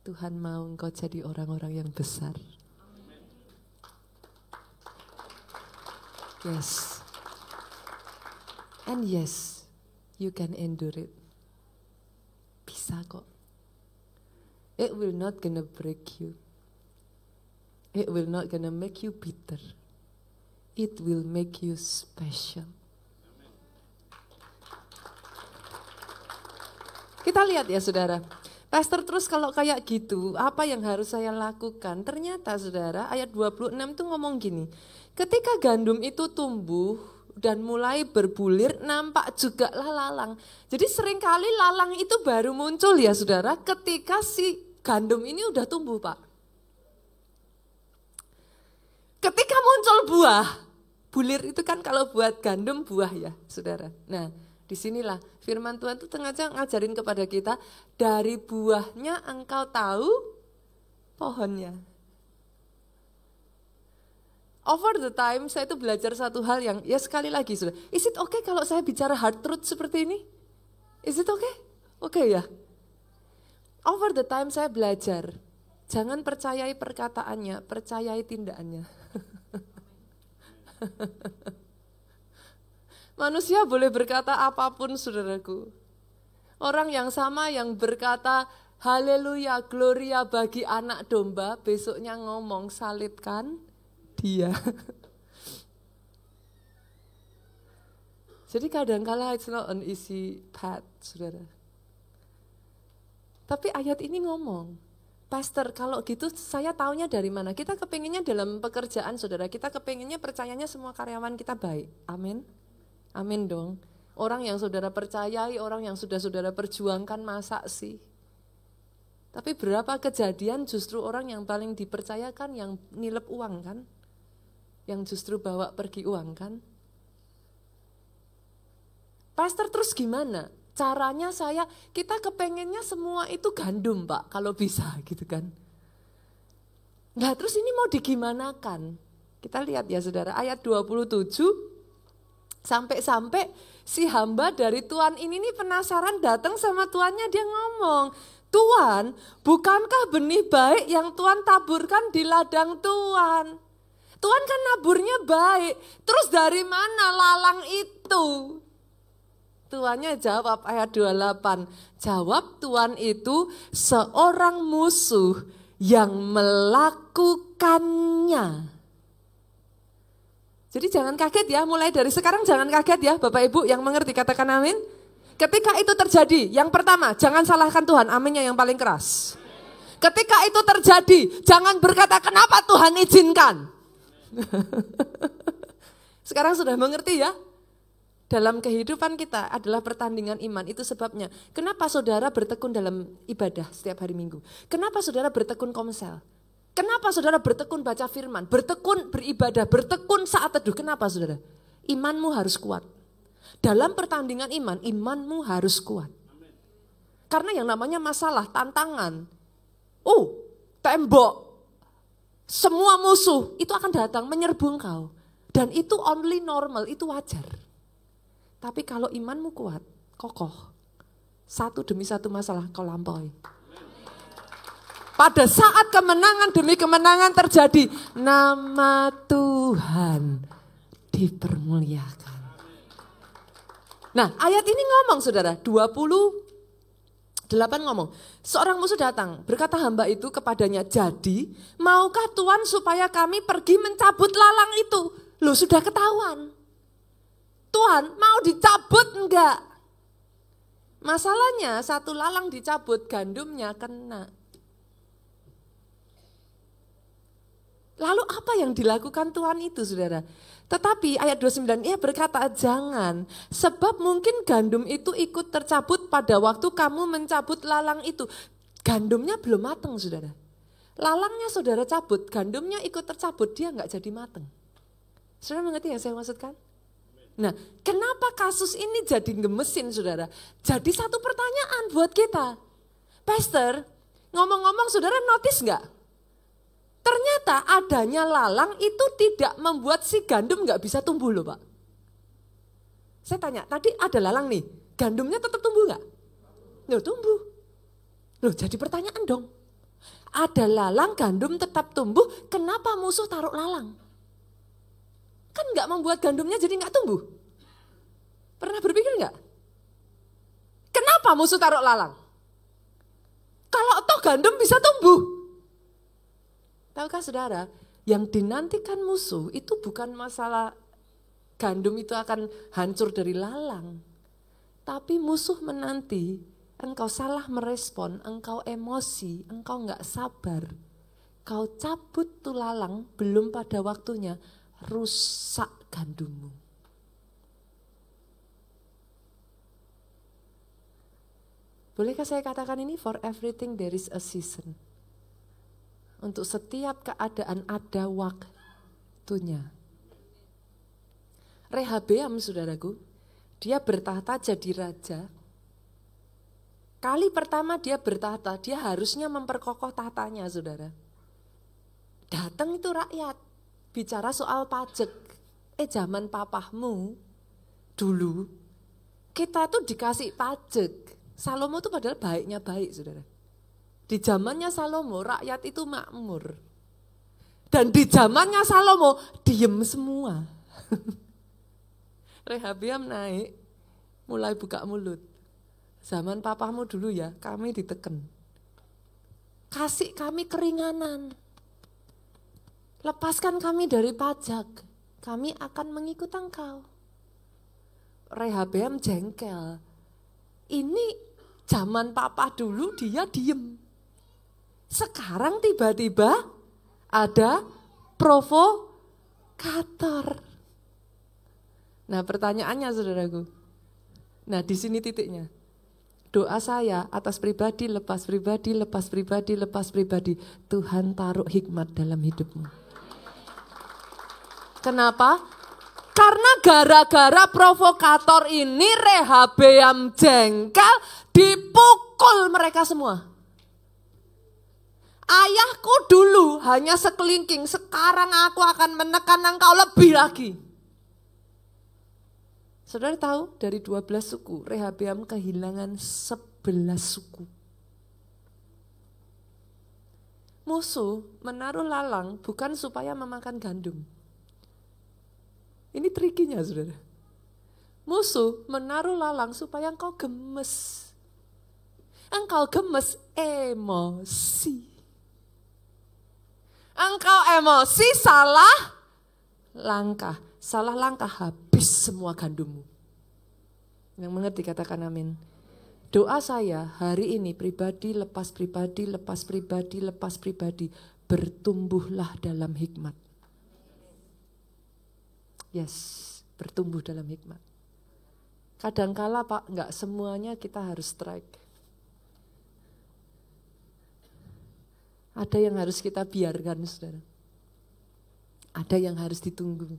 S1: Tuhan mau engkau jadi orang-orang yang besar. Yes. And yes, you can endure it. Bisa kok. It will not gonna break you. It will not gonna make you bitter. It will make you special. Kita lihat ya saudara. Pastor terus kalau kayak gitu, apa yang harus saya lakukan? Ternyata saudara, ayat 26 itu ngomong gini. Ketika gandum itu tumbuh dan mulai berbulir, nampak juga lalang. Jadi seringkali lalang itu baru muncul ya saudara, ketika si gandum ini udah tumbuh Pak. Ketika muncul buah, bulir itu kan kalau buat gandum buah ya saudara. Nah disinilah firman Tuhan itu ngajarin kepada kita, dari buahnya engkau tahu pohonnya. Over the time saya itu belajar satu hal yang ya sekali lagi saudara. Is it okay kalau saya bicara hard truth seperti ini? Is it okay? Oke ya. Over the time saya belajar, jangan percayai perkataannya, percayai tindakannya. Manusia boleh berkata apapun saudaraku. Orang yang sama yang berkata haleluya, gloria bagi anak domba, besoknya ngomong salibkan dia. Jadi kadang-kala it's not an easy path saudara. Tapi ayat ini ngomong, Pastor, kalau gitu saya taunya dari mana? Kita kepengennya dalam pekerjaan saudara, kita kepengennya percayanya semua karyawan kita baik. Amin. Amin dong. Orang yang saudara percayai, orang yang sudah saudara perjuangkan, masa sih? Tapi berapa kejadian justru orang yang paling dipercayakan yang nilep uang kan? Yang justru bawa pergi uang kan? Pastor terus gimana? Caranya kita kepengennya semua itu gandum Pak, kalau bisa gitu kan. Nah terus ini mau digimanakan? Kita lihat ya saudara, ayat 27, sampai si hamba dari Tuhan ini nih penasaran datang sama tuannya, dia ngomong, Tuhan bukankah benih baik yang Tuhan taburkan di ladang Tuhan? Tuhan kan naburnya baik, terus dari mana lalang itu? Tuannya jawab ayat 28, jawab Tuhan itu seorang musuh yang melakukannya. Jadi jangan kaget ya, mulai dari sekarang jangan kaget ya Bapak Ibu yang mengerti, katakan amin. Ketika itu terjadi, yang pertama jangan salahkan Tuhan, aminnya yang paling keras. Ketika itu terjadi, jangan berkata kenapa Tuhan izinkan. Sekarang sudah mengerti ya? dalam kehidupan kita adalah pertandingan iman. Itu sebabnya kenapa saudara bertekun dalam ibadah setiap hari Minggu. Kenapa saudara bertekun komsel. Kenapa saudara bertekun baca firman, bertekun beribadah, bertekun saat teduh. Kenapa saudara? Imanmu harus kuat. Dalam pertandingan iman, imanmu harus kuat. Karena yang namanya masalah, tantangan, tembok, semua musuh itu akan datang menyerbu engkau. Dan itu only normal, itu wajar. Tapi kalau imanmu kuat, kokoh, satu demi satu masalah kau lampaui. Pada saat kemenangan demi kemenangan terjadi, nama Tuhan dipermuliakan. Nah, ayat ini ngomong saudara, 28 ngomong, seorang musuh datang, berkata hamba itu kepadanya, jadi maukah Tuhan supaya kami pergi mencabut lalang itu? Loh sudah ketahuan. Tuhan mau dicabut enggak? Masalahnya satu lalang dicabut, gandumnya kena. Lalu apa yang dilakukan Tuhan itu saudara? Tetapi ayat 29 ia berkata jangan, sebab mungkin gandum itu ikut tercabut pada waktu kamu mencabut lalang itu. Gandumnya belum mateng saudara. Lalangnya saudara cabut, gandumnya ikut tercabut, dia enggak jadi mateng. Saudara mengerti yang saya maksudkan? Nah, kenapa kasus ini jadi gemesin saudara? Jadi satu pertanyaan buat kita. Pastor, ngomong-ngomong saudara notice enggak? Ternyata adanya lalang itu tidak membuat si gandum enggak bisa tumbuh loh Pak. Saya tanya, tadi ada lalang nih, gandumnya tetap tumbuh enggak? Loh tumbuh. Loh jadi pertanyaan dong. Ada lalang, gandum tetap tumbuh, kenapa musuh taruh lalang? Kan enggak membuat gandumnya jadi enggak tumbuh. Pernah berpikir enggak? Kenapa musuh taruh lalang? Kalau toh gandum bisa tumbuh. Tahukah saudara, yang dinantikan musuh itu bukan masalah gandum itu akan hancur dari lalang. Tapi musuh menanti, engkau salah merespon, engkau emosi, engkau enggak sabar. Kau cabut tuh lalang, belum pada waktunya, rusak gandummu. Bolehkah saya katakan ini? For everything there is a season. Untuk setiap keadaan ada waktunya. Rehabeam saudaraku, dia bertahta jadi raja. Kali pertama dia bertahta, dia harusnya memperkokoh tahtanya saudara. Datang itu rakyat, bicara soal pajak. Zaman papahmu dulu, kita tuh dikasih pajak. Salomo tuh padahal baiknya baik saudara. Di zamannya Salomo, rakyat itu makmur. Dan di zamannya Salomo, diem semua. Rehabeam naik, mulai buka mulut. Zaman papahmu dulu ya, kami diteken. Kasih kami keringanan. Lepaskan kami dari pajak, kami akan mengikut engkau. Rehabeam jengkel. Ini zaman papa dulu dia diem. Sekarang tiba-tiba ada provokator. Nah pertanyaannya saudaraku. Nah di sini titiknya. Doa saya atas pribadi, lepas pribadi, lepas pribadi, lepas pribadi. Tuhan taruh hikmat dalam hidupmu. Kenapa? Karena gara-gara provokator ini Rehabeam jengkel, dipukul mereka semua. Ayahku dulu hanya sekelingking, sekarang aku akan menekan engkau lebih lagi. Saudara tahu dari 12 suku, Rehabeam kehilangan 11 suku. Musuh menaruh lalang bukan supaya memakan gandum. Ini trikinya saudara. Musuh menaruh lalang supaya engkau gemes. Engkau gemes emosi. Engkau emosi salah langkah. Salah langkah habis semua gandummu. Yang mengerti katakan amin. Doa saya hari ini pribadi, lepas pribadi, lepas pribadi, lepas pribadi. Bertumbuhlah dalam hikmat. Yes, bertumbuh dalam hikmat. Kadangkala Pak, enggak semuanya kita harus strike. Ada yang harus kita biarkan, saudara. Ada yang harus ditunggu.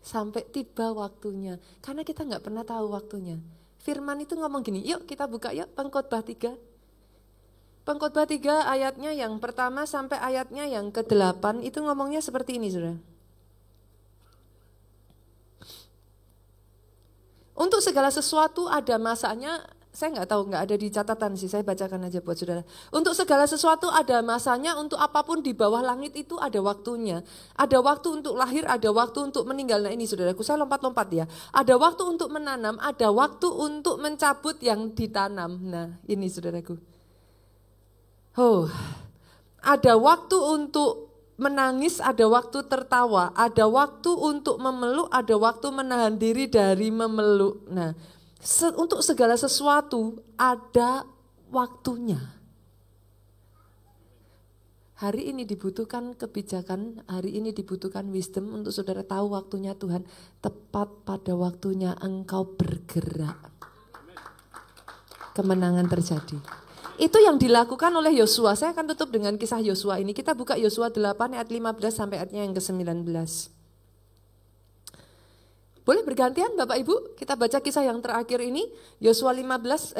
S1: Sampai tiba waktunya. Karena kita enggak pernah tahu waktunya. Firman itu ngomong gini, yuk kita buka yuk Pengkhotbah 3. Pengkhotbah 3 ayatnya yang pertama sampai ayatnya yang ke-8 itu ngomongnya seperti ini, saudara. Untuk segala sesuatu ada masanya, saya nggak tahu, nggak ada di catatan sih, saya bacakan aja buat saudara. Untuk segala sesuatu ada masanya, untuk apapun di bawah langit itu ada waktunya. Ada waktu untuk lahir, ada waktu untuk meninggal. Nah ini saudaraku, saya lompat-lompat ya. Ada waktu untuk menanam, ada waktu untuk mencabut yang ditanam. Nah ini saudaraku. Ada waktu untuk menangis, ada waktu tertawa, ada waktu untuk memeluk, ada waktu menahan diri dari memeluk. Nah, untuk segala sesuatu ada waktunya. Hari ini dibutuhkan kebijakan, hari ini dibutuhkan wisdom untuk saudara tahu waktunya Tuhan. Tepat pada waktunya engkau bergerak. Kemenangan terjadi. Itu yang dilakukan oleh Yosua. Saya akan tutup dengan kisah Yosua ini. Kita buka Yosua 8 ayat 15 sampai ayatnya yang ke-19. Boleh bergantian Bapak Ibu? Kita baca kisah yang terakhir ini. Yosua 8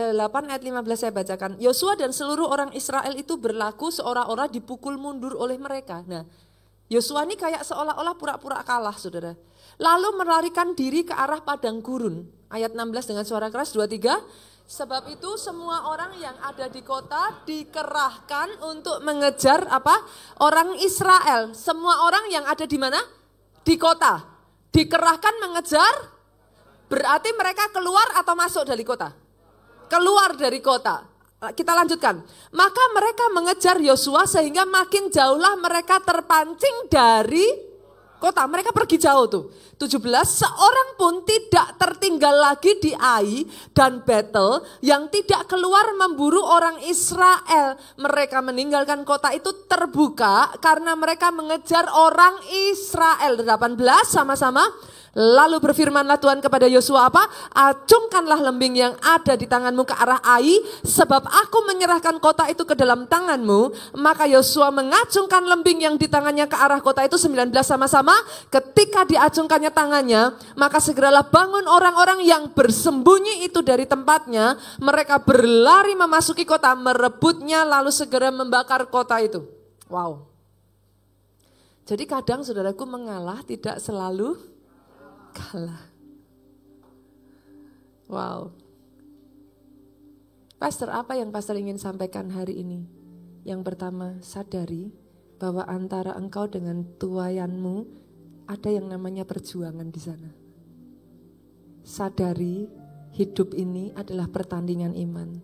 S1: ayat 15 saya bacakan. Yosua dan seluruh orang Israel itu berlaku seolah-olah dipukul mundur oleh mereka. Nah, Yosua ini kayak seolah-olah pura-pura kalah, saudara. Lalu melarikan diri ke arah padang gurun. Ayat 16 dengan suara keras, 2-3. Sebab itu semua orang yang ada di kota dikerahkan untuk mengejar apa? Orang Israel. Semua orang yang ada di mana? Di kota. Dikerahkan mengejar, berarti mereka keluar atau masuk dari kota? Keluar dari kota. Kita lanjutkan. Maka mereka mengejar Yosua sehingga makin jauhlah mereka terpancing dari kota. Mereka pergi jauh tuh. 17, seorang pun tidak tertinggal lagi di Ai dan Betel yang tidak keluar memburu orang Israel. Mereka meninggalkan kota itu terbuka karena mereka mengejar orang Israel. 18 sama-sama. Lalu berfirmanlah Tuhan kepada Yosua apa? Acungkanlah lembing yang ada di tanganmu ke arah Ai, sebab aku menyerahkan kota itu ke dalam tanganmu. Maka Yosua mengacungkan lembing yang di tangannya ke arah kota itu. 19 sama-sama. Ketika diacungkannya tangannya, maka segeralah bangun orang-orang yang bersembunyi itu dari tempatnya. Mereka berlari memasuki kota, merebutnya lalu segera membakar kota itu. Wow. Jadi kadang saudaraku mengalah tidak selalu kalah. Wow. Pastor, apa yang Pastor ingin sampaikan hari ini? Yang pertama, sadari bahwa antara engkau dengan tuayanmu ada yang namanya perjuangan di sana. Sadari hidup ini adalah pertandingan iman.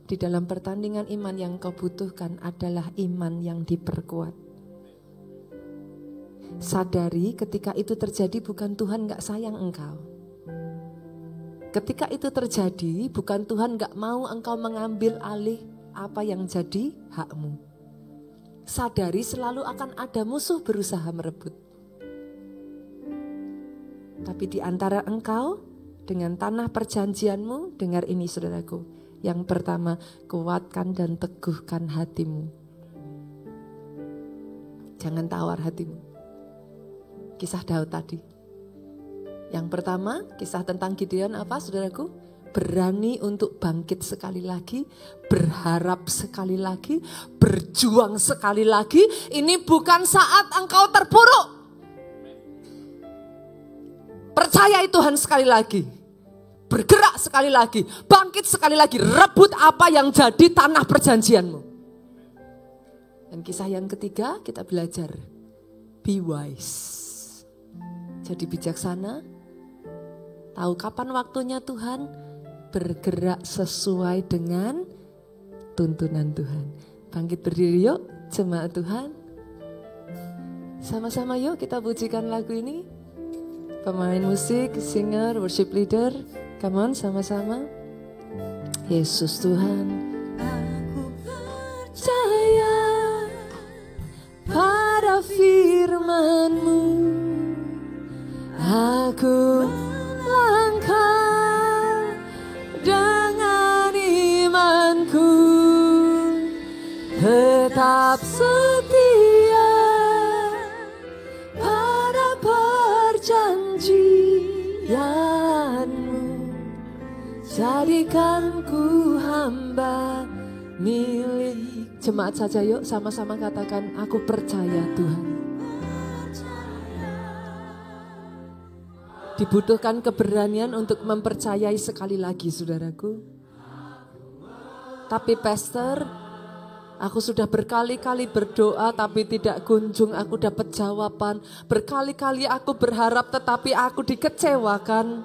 S1: Di dalam pertandingan iman yang kau butuhkan adalah iman yang diperkuat. Sadari ketika itu terjadi bukan Tuhan gak sayang engkau. Ketika itu terjadi bukan Tuhan gak mau engkau mengambil alih apa yang jadi hakmu. Sadari selalu akan ada musuh berusaha merebut. Tapi di antara engkau dengan tanah perjanjianmu, dengar ini saudaraku. Yang pertama, kuatkan dan teguhkan hatimu. Jangan tawar hatimu. Kisah Daud tadi. Yang pertama, kisah tentang Gideon apa saudaraku? Berani untuk bangkit sekali lagi, berharap sekali lagi, berjuang sekali lagi. Ini bukan saat engkau terpuruk. Percayai Tuhan sekali lagi. Bergerak sekali lagi, bangkit sekali lagi, rebut apa yang jadi tanah perjanjianmu. Dan kisah yang ketiga kita belajar. Be wise. Jadi bijaksana, tahu kapan waktunya Tuhan, bergerak sesuai dengan tuntunan Tuhan. Bangkit berdiri yuk, jemaat Tuhan. Sama-sama yuk kita pujikan lagu ini. Pemain musik, singer, worship leader, come on sama-sama. Yesus Tuhan. Aku percaya pada firman-Mu. Aku melangkah tetap setia pada perjanjian-Mu. Jadikan ku hamba milik. Jemaat saja yuk sama-sama katakan, aku percaya Tuhan. Dibutuhkan keberanian untuk mempercayai sekali lagi saudaraku. Tapi pastor, aku sudah berkali-kali berdoa tapi tidak kunjung aku dapat jawaban. Berkali-kali aku berharap tetapi aku dikecewakan.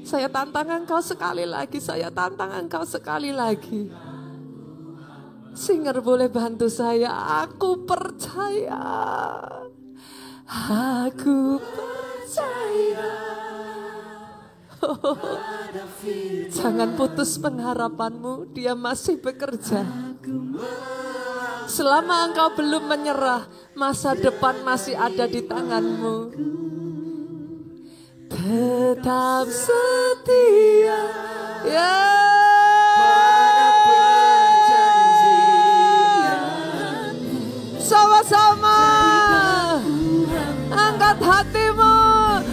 S1: Saya tantang engkau sekali lagi, saya tantang engkau sekali lagi. Singer boleh bantu saya, aku percaya. Aku percaya. Jangan putus pengharapanmu, Dia masih bekerja. Selama engkau belum menyerah, masa depan masih ada di tanganmu. Tetap setia, ya. Sama-sama angkat hatimu,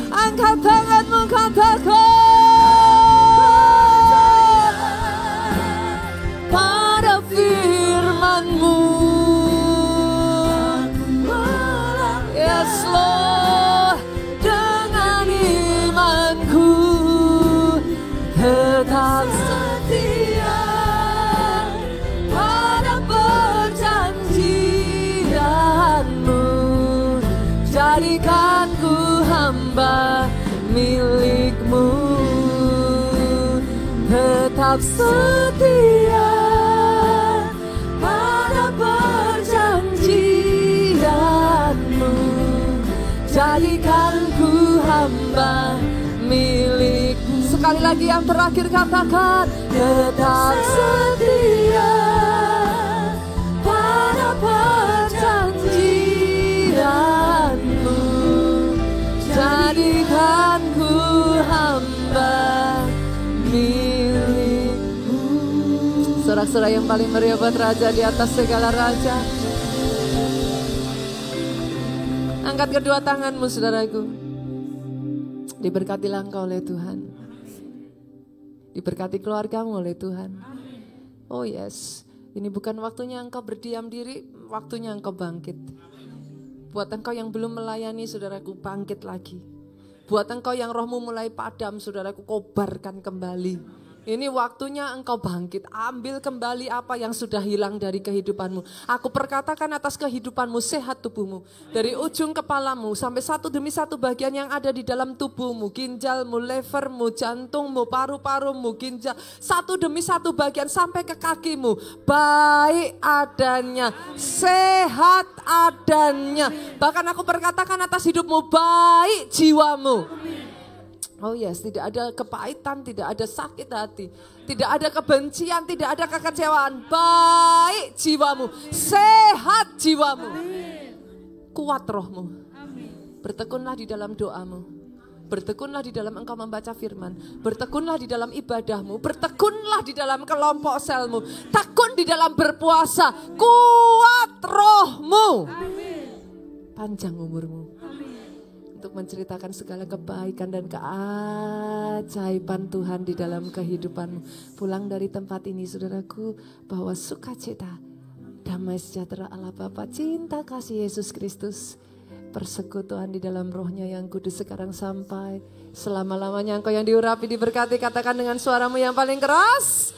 S1: angkat tanganmu, katakan pada firman-Mu. Yes Lord, dengan imanku tetap setia pada perjanjian-Mu. Jadikan ku hamba milik-Mu, tetap setia pada perjanjian-Mu. Jadikan ku hamba milik-Mu. Sekali lagi yang terakhir katakan, tetap setia pada perjanjian-Mu. Jadikan ku hamba milik-Mu. Sorak-sorak yang paling meriah buat Raja di atas segala raja. Angkat kedua tanganmu saudaraku. Diberkatilah engkau oleh Tuhan. Diberkati keluargamu oleh Tuhan. Oh yes, ini bukan waktunya engkau berdiam diri, waktunya engkau bangkit. Buat engkau yang belum melayani, saudaraku, bangkit lagi. Buat engkau yang rohmu mulai padam, saudaraku, kobarkan kembali. Ini waktunya engkau bangkit, ambil kembali apa yang sudah hilang dari kehidupanmu. Aku perkatakan atas kehidupanmu, sehat tubuhmu. Dari ujung kepalamu sampai satu demi satu bagian yang ada di dalam tubuhmu. Ginjalmu, levermu, jantungmu, paru-parumu, ginjal. Satu demi satu bagian sampai ke kakimu. Baik adanya, sehat adanya. Bahkan aku perkatakan atas hidupmu, baik jiwamu. Oh yes, tidak ada kepahitan, tidak ada sakit hati, tidak ada kebencian, tidak ada kekecewaan. Baik jiwamu, sehat jiwamu, kuat rohmu. Bertekunlah di dalam doamu, bertekunlah di dalam engkau membaca firman, bertekunlah di dalam ibadahmu, bertekunlah di dalam kelompok selmu, tekun di dalam berpuasa, kuat rohmu, panjang umurmu. Untuk menceritakan segala kebaikan dan keajaiban Tuhan di dalam kehidupanmu. Pulang dari tempat ini saudaraku, bahwa sukacita, damai sejahtera Allah Bapa, cinta kasih Yesus Kristus, persekutuan di dalam rohnya yang kudus sekarang sampai selama-lamanya. Engkau yang diurapi, diberkati, katakan dengan suaramu yang paling keras.